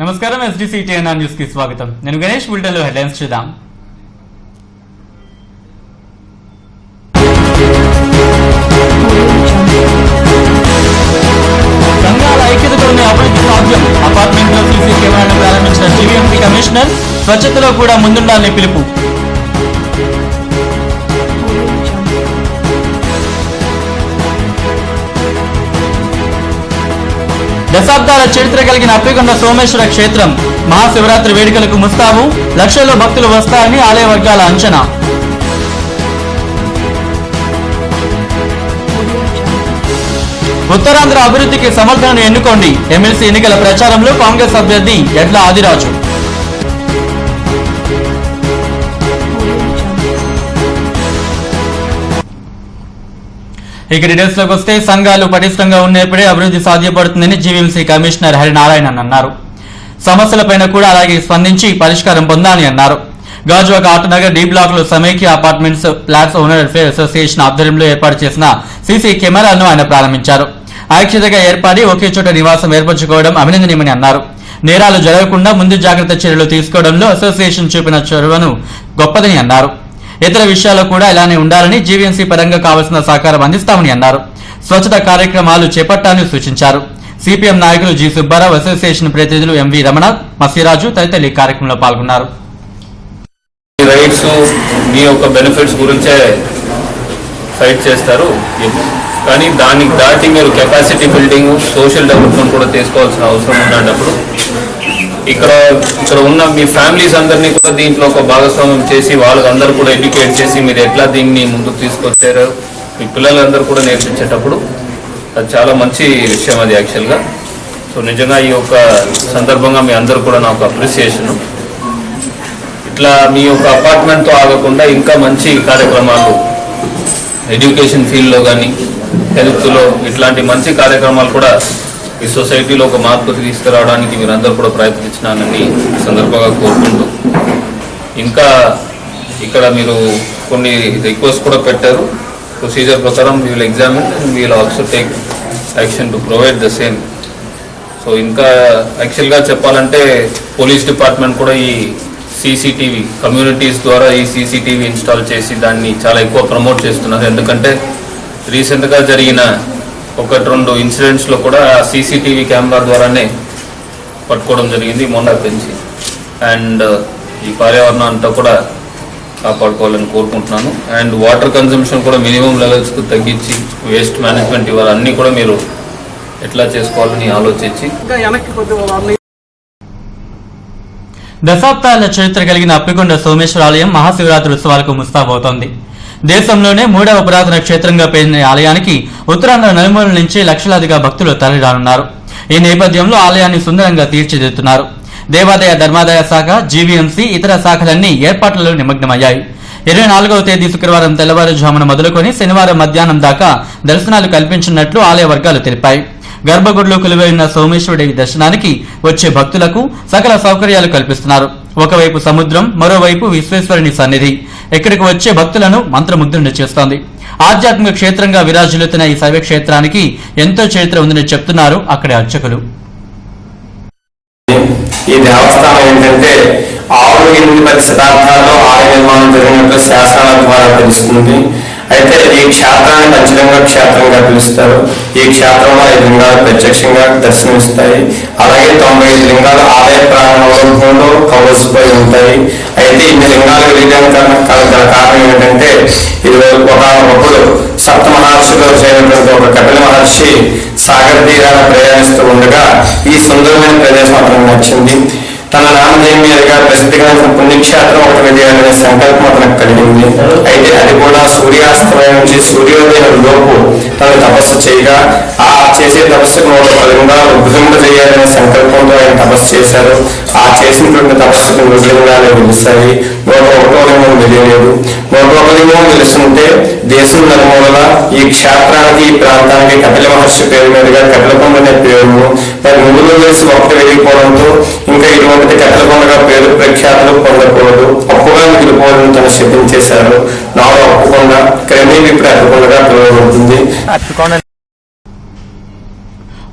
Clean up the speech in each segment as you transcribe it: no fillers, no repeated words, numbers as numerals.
నమస్కారం SDCTNR news కి స్వాగతం. నేను గణేష్. బులెటిన్ లో హెడ్లైన్స్ చూద్దాం. సంఘాల ఐక్యతతోనే అభివృద్ధి సాధ్యం. అపార్ట్మెంట్ లో సీసీ కెమెరాను ప్రారంభించిన జీవీఎంసీ కమిషనర్ స్వచ్ఛతలో కూడా ముందుండాలని పిలుపు. దశాబ్దాల చరిత్ర కలిగిన అప్పికొండ సోమేశ్వర క్షేత్రం మహాశివరాత్రి వేడుకలకు ముస్తాబు. లక్షల్లో భక్తులు వస్తారని ఆలయ వర్గాల అంచనా. ఉత్తరాంధ్ర అభివృద్ధికి సమర్థనను ఎన్నుకోండి. ఎమ్మెల్సీ ఎన్నికల ప్రచారంలో కాంగ్రెస్ అభ్యర్థి ఎడ్ల ఆదిరాజు. ఇక డీటెయిల్స్ లోకి వస్తే సంఘాలు పటిష్టంగా ఉన్నప్పుడే అభివృద్ధి సాధ్యపడుతుందని జీవీఎంసీ కమిషనర్ హరినారాయణన్ అన్నారు. సమస్యలపైన కూడా అలాగే స్పందించి పరిష్కారం పొందాలని అన్నారు. గాజువాక ఆటనగర్ డి బ్లాక్ లో సమైక్య apartments flats owner welfare association ఆధ్వర్యంలో ఏర్పాటు చేసిన సీసీ కెమెరాలను ఆయన ప్రారంభించారు. ఐక్యతగా ఏర్పడి ఒకే చోట నివాసం ఏర్పరచుకోవడం అభినందనీయమని అన్నారు. నేరాలు జరగకుండా ముందు జాగ్రత్త చర్యలు తీసుకోవడంలో అసోసియేషన్ చూపిన చొరవను గొప్పదని అన్నారు. ఇతర విషయాల్లో కూడా ఇలానే ఉండాలని జీవీఎంసీ పరంగా కావాల్సిన సహకారం అందిస్తామని అన్నారు. స్వచ్ఛత కార్యక్రమాలు చేపట్టాలని సూచించారు. సిపిఎం నాయకులు జి సుబ్బారావు, అసోసియేషన్ ప్రతినిధులు ఎంవి రమణ, మసిరాజు తదితరులు ఈ కార్యక్రమంలో పాల్గొన్నారు. రైట్స్ మీ యొక్క బెనిఫిట్స్ గురించే ఫైట్ చేస్తారు, కానీ దానికి దాటి మీరు కెపాసిటీ బిల్డింగ్, సోషల్ డెవలప్మెంట్ కూడా తీసుకోవాల్సిన అవసరం ఉన్నప్పుడు ఇక్కడ ఉన్న మీ ఫ్యామిలీస్ అందరినీ కూడా దీంట్లో ఒక భాగస్వామ్యం చేసి వాళ్ళందరూ కూడా ఎడ్యుకేట్ చేసి మీరు ఎట్లా దీన్ని ముందుకు తీసుకొచ్చారో మీ పిల్లలందరూ కూడా నేర్పించేటప్పుడు అది చాలా మంచి విషయం అది యాక్చువల్గా. సో నిజంగా ఈ యొక్క సందర్భంగా మీ అందరూ కూడా నాకు అప్రిసియేషను. ఇట్లా మీ యొక్క అపార్ట్మెంట్తో ఆగకుండా ఇంకా మంచి కార్యక్రమాలు ఎడ్యుకేషన్ ఫీల్డ్లో కానీ హెల్త్లో ఇట్లాంటి మంచి కార్యక్రమాలు కూడా ఈ సొసైటీలో ఒక మార్పు తీసుకురావడానికి మీరందరూ కూడా ప్రయత్నించినానని సందర్భంగా కోరుకుంటూ, ఇంకా ఇక్కడ మీరు కొన్ని రిక్వెస్ట్ కూడా పెట్టారు. ప్రొసీజర్ ప్రకారం we will examine and we will also take action to provide the same. So ఇంకా యాక్చువల్గా చెప్పాలంటే పోలీస్ డిపార్ట్మెంట్ కూడా ఈ సీసీటీవీ కమ్యూనిటీస్ ద్వారా ఈ సీసీటీవీ ఇన్స్టాల్ చేసి దాన్ని చాలా ఎక్కువ ప్రమోట్ చేస్తున్నారు. ఎందుకంటే రీసెంట్గా జరిగిన 1-2 ఇన్సిడెంట్స్లో కూడా సీసీటీవీ కెమెరా ద్వారానే పట్టుకోవడం జరిగింది మొన్న పెంచి. అండ్ ఈ పర్యావరణం అంతా కూడా కాపాడుకోవాలని కోరుకుంటున్నాను. అండ్ వాటర్ కన్జంప్షన్ కూడా మినిమం లెవెల్స్కు తగ్గించి వేస్ట్ మేనేజ్మెంట్ ఇవన్నీ కూడా మీరు ఎట్లా చేసుకోవాలని ఆలోచించి దశాబ్దాల చరిత్ర కలిగిన అప్పికొండ సోమేశ్వర ఆలయం మహాశివరాత్రి ఉత్సవాలకు ముస్తాబవుతోంది. దేశంలోనే 3వ పురాతన క్షేత్రంగా పేరిన ఆలయానికి ఉత్తరాంధ్ర నలుమూలల నుంచి లక్షలాదిగా భక్తులు తరలిరానున్నారు. ఈ నేపథ్యంలో ఆలయాన్ని సుందరంగా తీర్చిదిద్దుతున్నారు. దేవాదాయ ధర్మాదాయ శాఖ, జీవీఎంసీ ఇతర శాఖలన్నీ ఏర్పాట్లలో నిమగ్నమయ్యాయి. 24వ తేదీ శుక్రవారం తెల్లవారుజామున మొదలుకొని శనివారం మధ్యాహ్నం దాకా దర్శనాలు కల్పించినట్లు ఆలయ వర్గాలు తెలిపాయి. గర్భగుడిలో కొలువైన సోమేశ్వరుడి దర్శనానికి వచ్చే భక్తులకు సకల సౌకర్యాలు కల్పిస్తున్నారు. ఒకవైపు సముద్రం, మరోవైపు విశ్వేశ్వరుని సన్నిధి ఇక్కడికి వచ్చే భక్తులను మంత్రముగ్ధులను చేస్తోంది. ఆధ్యాత్మిక క్షేత్రంగా విరాజిల్లుతున్న ఈ శైవ క్షేత్రానికి ఎంతో చరిత్ర ఉందని చెప్తున్నారు అక్కడి అర్చకులు. ఈ దేవస్థానం ఏంటంటే 6-8 శతాబ్దాల్లో ఆలయ నిర్మాణం జరిగినట్లు శాసనాల ద్వారా తెలుస్తుంది. అయితే ఈ క్షేత్రాన్ని పంచలింగ క్షేత్రంగా పిలుస్తారు. ఈ క్షేత్రంలో 5 లింగాలు ప్రత్యక్షంగా దర్శనమిస్తాయి. అలాగే 95 లింగాలు ఆలయ ప్రారంభంలో కవలసిపోయి ఉంటాయి. అయితే ఇన్ని లింగాలు విలీనం కారణం ఏంటంటే ఇది ఒకప్పుడు సప్త మహర్షులు చేయనటువంటి ఒక కపిల మహర్షి సాగర్ తీరాన్ని ప్రయాణిస్తూ ఉండగా ఈ సుందరమైన ప్రదేశం అతనికి నచ్చింది. తన నామధేయం మీదుగా ప్రసిద్ధిగాంచిన పుణ్యక్షేత్రం ఒకటి వెళ్లాలనే సంకల్పం అతనికి కలిగింది. అయితే అది కూడా సూర్యాస్తమయం నుంచి సూర్యోదయం లోపు తను తపస్సు చేయగా ఆ చేసే తపస్సుకు 110 లింగాలు ఉద్భవింప చేయాలనే సంకల్పంతో ఆయన తపస్సు చేశారు. ఆ చేసినటువంటి తపస్సుకు 100 లింగాలు వెలిసాయి. 101వ లింగం వెలియలేదు. 101 లింగం వెలుస్తుంటే దేశం నలుమూలల ఈ క్షేత్రానికి ఈ ప్రాంతానికి కపిల మహర్షి పేరు మీదుగా కపిలకొండ అనే పేరు, మరి 3 కలిసి ఒకటి వెళ్ళిపోవడంతో ఇంకా ఇటువంటి కపిలకొండగా పేరు ప్రఖ్యాతులు పొందకూడదు, అప్పుగా మిగిలిపోవాలని తను శపించేశారు. నాలో అప్పుకొండ క్రమేపీ ఇప్పుడు అప్పుకొండగా పిలువబడుతుంది.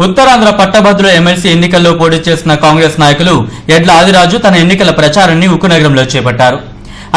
ఉత్తరాంధ్ర పట్టభద్రుల ఎమ్మెల్సీ ఎన్నికల్లో పోటీ చేసిన కాంగ్రెస్ నాయకులు ఎడ్ల ఆదిరాజు తన ఎన్నికల ప్రచారాన్ని ఉక్కునగరంలో చేపట్టారు.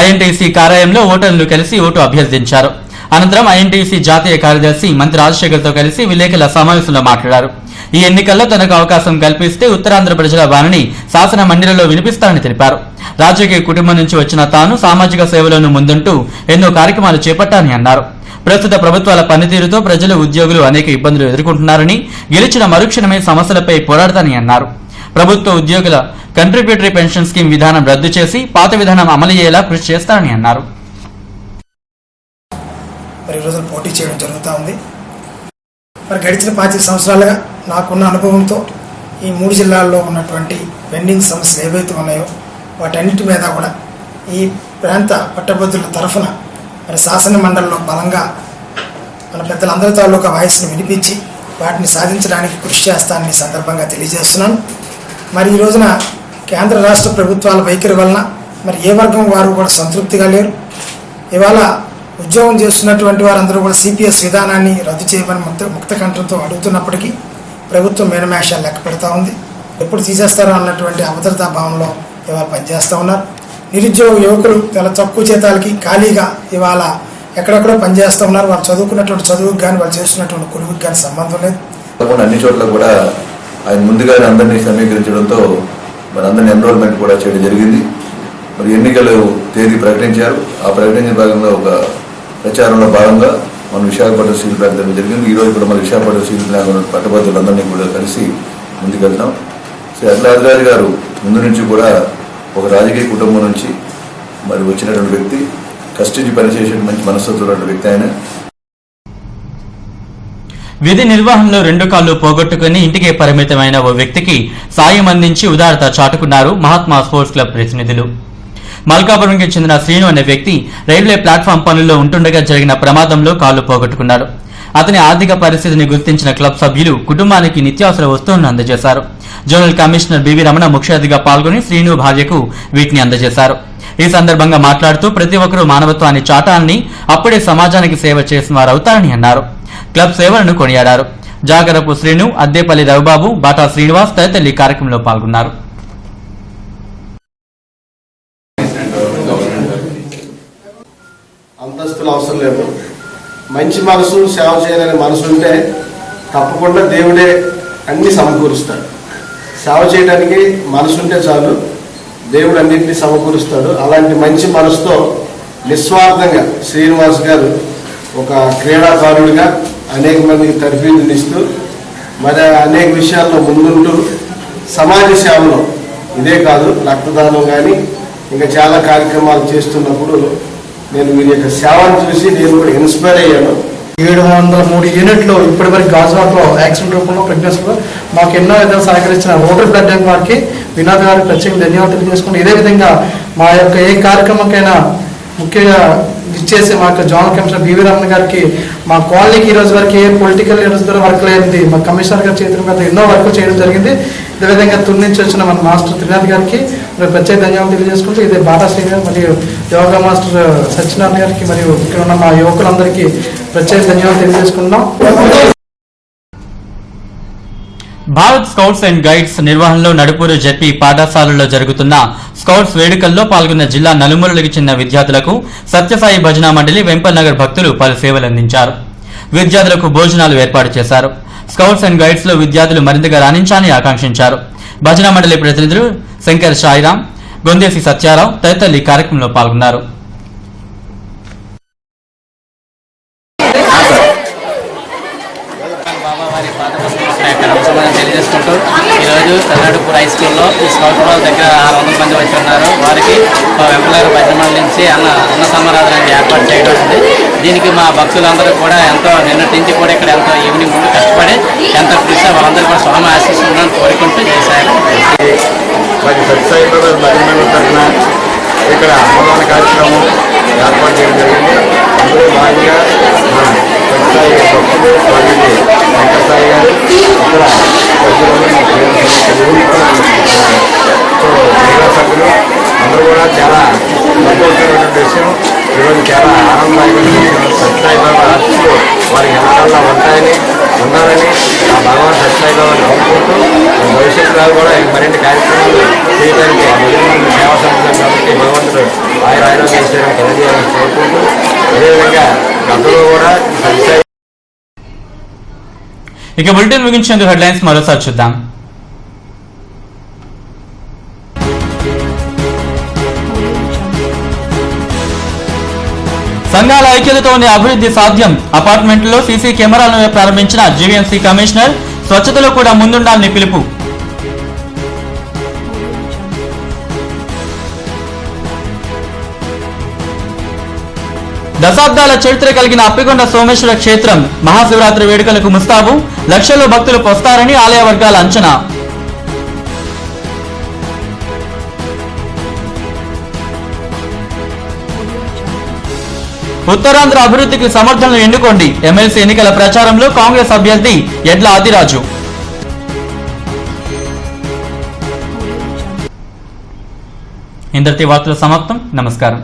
ఐఎన్టీసీ కార్యాలయంలో ఓటర్లు కలిసి ఓటు అభ్యర్థించారు. అనంతరం ఐఎన్టీసీ జాతీయ కార్యదర్శి మంత్రి రాజశేఖర్తో కలిసి విలేకరుల సమావేశంలో మాట్లాడారు. ఈ ఎన్నికల్లో తనకు అవకాశం కల్పిస్తే ఉత్తరాంధ్ర ప్రజల వాణిని శాసన మండలిలో వినిపిస్తారని తెలిపారు. రాజకీయ కుటుంబం నుంచి వచ్చిన తాను సామాజిక సేవలను ముందుంటూ ఎన్నో కార్యక్రమాలు చేపట్టారని అన్నారు. ప్రస్తుత ప్రభుత్వాల పనితీరుతో ప్రజలు, ఉద్యోగులు అనేక ఇబ్బందులు ఎదుర్కొంటున్నారని, గెలిచిన మరుక్షణమే సమస్యలపై పోరాడతానని అన్నారు. ప్రభుత్వ ఉద్యోగుల కంట్రిబ్యూటరీ పెన్షన్ స్కీమ్ విధానం రద్దు చేసి పాత విధానం అమలయ్యేలా కృషి చేస్తారని అన్నారు. మరి రోజులు పోటీ చేయడం జరుగుతూ ఉంది. మరి గడిచిన 5 సంవత్సరాలుగా నాకున్న అనుభవంతో ఈ 3 జిల్లాల్లో ఉన్నటువంటి పెండింగ్ సమస్యలు ఏవైతే ఉన్నాయో వాటన్నిటి మీద కూడా ఈ ప్రాంత పట్టభద్రుల తరఫున మరి శాసన మండలిలో బలంగా మన పెద్దలందరి తాలూకా వాయిస్ని వినిపించి వాటిని సాధించడానికి కృషి చేస్తానని సందర్భంగా తెలియజేస్తున్నాను. మరి ఈ రోజున కేంద్ర రాష్ట్ర ప్రభుత్వాల వైఖరి వలన మరి ఏ వర్గం వారు కూడా సంతృప్తిగా లేరు. ఇవాళ ఉద్యోగం చేస్తున్నటువంటి వారందరూ కూడా సిపిఎస్ విధానాన్ని రద్దు చేయమని ముక్త కంఠంతో అడుగుతున్నప్పటికీ ప్రభుత్వం మేనమేషాలు లెక్క పెడతా ఉంది. ఎప్పుడు తీసేస్తారో అన్నటువంటి అభద్రతా భావంలో ఇవాళ పనిచేస్తూ ఉన్నారు. నిరుద్యోగ యువకులు చాలా తక్కువ జీతాలకి ఖాళీగా ఇవాళ ఎక్కడెక్కడో పనిచేస్తూ ఉన్నారు. వాళ్ళు చదువుకున్నటువంటి చదువుకు కానీ వాళ్ళు చేస్తున్నటువంటి కొలువుకి కానీ సంబంధం లేదు. అన్ని చోట్ల కూడా ఆయన ముందుగానే అందరినీ సమీకరించడంతో మరి అందరినీ ఎన్రోల్మెంట్ కూడా చేయడం జరిగింది. మరి ఎన్నికలు తేదీ ప్రకటించారు. ఆ ప్రకటించిన భాగంగా ఒక ప్రచారంలో భాగంగా మనం విశాఖపట్నం సీట్లు ప్రకటించడం జరిగింది. ఈరోజు కూడా మన విశాఖపట్నం సీట్లు పట్టభద్రులందరినీ కూడా కలిసి ముందుకెళ్తాం. శ్రీ అడ్లాదిరాజు గారు ముందు నుంచి కూడా ఒక రాజకీయ కుటుంబం నుంచి మరి వచ్చినటువంటి వ్యక్తి, కష్టించి పనిచేసే మంచి మనస్తత్వం వ్యక్తి ఆయన. విధి నిర్వహణలో 2 కాళ్లు పోగొట్టుకుని ఇంటికే పరిమితమైన ఓ వ్యక్తికి సాయం అందించి ఉదారత చాటుకున్నారు మహాత్మా స్పోర్ట్స్ క్లబ్ ప్రతినిధులు. మల్కాపురంకి చెందిన శ్రీను అనే వ్యక్తి రైల్వే ప్లాట్ఫామ్ పనుల్లో ఉంటుండగా జరిగిన ప్రమాదంలో కాళ్లు పోగొట్టుకున్నాడు. అతని ఆర్థిక పరిస్థితిని గుర్తించిన క్లబ్ సభ్యులు కుటుంబానికి నిత్యావసర వస్తువులను అందజేశారు. జోనల్ కమిషనర్ బివి రమణ ముఖ్య అతిథిగా పాల్గొని శ్రీను భార్యకు వీటిని అందజేశారు. ఈ సందర్భంగా మాట్లాడుతూ ప్రతి ఒక్కరూ మానవత్వాన్ని చాటాలని, అప్పుడే సమాజానికి సేవ చేసిన వారు అవుతారని అన్నారు. క్లబ్ సేవలను కొనియాడారు. జాగరపు శ్రీను, అద్దేపల్లి రవిబాబు, బాటా శ్రీనివాస్ తదితరులు ఈ కార్యక్రమంలో పాల్గొన్నారు. అంతస్తులు అవసరం లేదు. మంచి మనసు, సేవ చేయాలనే మనసు ఉంటే తప్పకుండా దేవుడే అన్ని సమకూరుస్తాడు. సేవ చేయడానికి మనసు ఉంటే చాలు, దేవుడు అన్నింటినీ సమకూరుస్తాడు. అలాంటి మంచి మనసుతో నిస్వార్థంగా శ్రీనివాస్ గారు ఒక క్రీడాకారుడిగా అనేక మందికి తర్ఫీదునిస్తూ మరి అనేక విషయాల్లో ముందుంటూ సమాజ సేవలో ఇదే కాదు రక్తదానం కానీ ఇంకా చాలా కార్యక్రమాలు చేస్తున్నప్పుడు నేను వీరి యొక్క సేవను చూసి నేను కూడా ఇన్స్పైర్ అయ్యాను. 703 యూనిట్లు ఇప్పటివరకు గాజువాకలో యాక్సిడెంట్ రూపంలో ప్రెగ్నెన్సీలో మాకు ఎన్నో విధాలు సహకరించిన రోటరీ బ్లడ్ బ్యాంక్ వారికి వినోద్ గారికి ప్రత్యేక ధన్యవాదాలు తెలియజేసుకుని ఇదే విధంగా మా యొక్క ఏ కార్యక్రమంకైనా ముఖ్యంగా ఇచ్చేసి మా యొక్క జోనల్ కమిషనర్ బివి రమణ గారికి మా కాలనీకి ఈ రోజు వరకు ఏ పొలిటికల్ లీడర్స్ ద్వారా వర్క్ లేనిది మా కమిషనర్ గారి చేతుల మీద ఎన్నో వర్క్ చేయడం జరిగింది. ఇదేవిధంగా తుని నుంచి వచ్చిన మన మాస్టర్ త్రినాథ్ గారికి ప్రత్యేక ధన్యవాదాలు తెలియజేసుకుంటూ ఇదే బాటా శ్రీనివాస్ మరియు యోగా మాస్టర్ సత్యనారాయణ గారికి మరియు ఇక్కడ ఉన్న మా యువకులందరికీ ప్రత్యేక ధన్యవాదాలు తెలియజేసుకుంటున్నాం. భారత్ స్కౌట్స్ అండ్ గైడ్స్ నిర్వహణలో నడుపూరు జెడ్పీ పాఠశాలలో జరుగుతున్న స్కౌట్స్ వేడుకల్లో పాల్గొన్న జిల్లా నలుమూలలకు చెందిన విద్యార్థులకు సత్యసాయి భజన మండలి వెంపల్నగర్ భక్తులు పలు సేవలు అందించారు. విద్యార్థులకు భోజనాలు ఏర్పాటు చేశారు. స్కౌట్స్ అండ్ గైడ్స్ లో విద్యార్థులు మరింతగా రాణించాలని ఆకాంక్షించారు. భజన మండలి ప్రతినిధులు శంకర్ సాయిరాం, గొందేసి సత్యారావు తదితరులు ఈ కార్యక్రమంలో పాల్గొన్నారు. తెలియజేసుకుంటూ ఈరోజు తమిళనాడుపూర్ హై స్కూల్లో ఈ స్కౌట్ వాళ్ళ దగ్గర 600 మంది వచ్చి ఉన్నారు. వారికి వెంపలగారు భజన మండలి నుంచి అన్న సమారాధన ఏర్పాటు చేయడం ఉంది. దీనికి మా భక్తులందరూ కూడా ఎంతో నిన్నటి నుంచి కూడా ఇక్కడ ఎంతో ఈవినింగ్ ముందు కష్టపడి ఎంతో కృషి వాళ్ళందరూ కూడా స్వామి ఆశిస్తున్నారని కోరుకుంటూ చేశారు. ఇక్కడ అన్నదాన కార్యక్రమం ఏర్పాటు చేయడం జరిగింది. అందులో భాగంగా సత్యసాయి భక్తులు మరియు వెంకటసాయి గారు ఇక్కడ మహిళా సభ్యులు అందరూ కూడా చాలా సంతోషమైనటువంటి విషయం. ఈరోజు చాలా ఆనందదాయకమైన విషయం. సత్యసాయి బాబా ఆశీస్సులు వారికి ఎన్నకల్లా ఉంటాయని ఉండాలని ఆ భగవాన్ సత్యసాయిబాబాని నమ్ముకుంటూ భవిష్యత్తులో కూడా మరిన్ని కార్యక్రమాలు చేయడానికి సేవా సంస్థ కాబట్టి భగవంతుడు ఆయురారోగ్యం కలగజేయాలని కోరుకుంటూ అదేవిధంగా గతంలో కూడా సత్యసాయి. ఇక బులెటిన్ ముగించేందుకు హెడ్లైన్స్ మరోసారి చూద్దాం. సంఘాల ఐక్యతతోనే అభివృద్ధి సాధ్యం. అపార్ట్మెంట్లో సీసీ కెమెరాలను ప్రారంభించిన జీవీఎంసీ కమిషనర్ స్వచ్ఛతలో కూడా ముందుండాలని పిలుపు. దశాబ్దాల చరిత్ర కలిగిన అప్పికొండ సోమేశ్వర క్షేత్రం మహాశివరాత్రి వేడుకలకు ముస్తాబు. లక్షల్లో భక్తులు వస్తారని ఆలయ వర్గాల అంచనా. ఉత్తరాంధ్ర అభివృద్ధికి సమర్థనలు ఎన్నుకోండి. ఎమ్మెల్సీ ఎన్నికల ప్రచారంలో కాంగ్రెస్ అభ్యర్థి ఎడ్ల ఆదిరాజు. ఇంతటి వార్తలు సమాప్తం. నమస్కారం.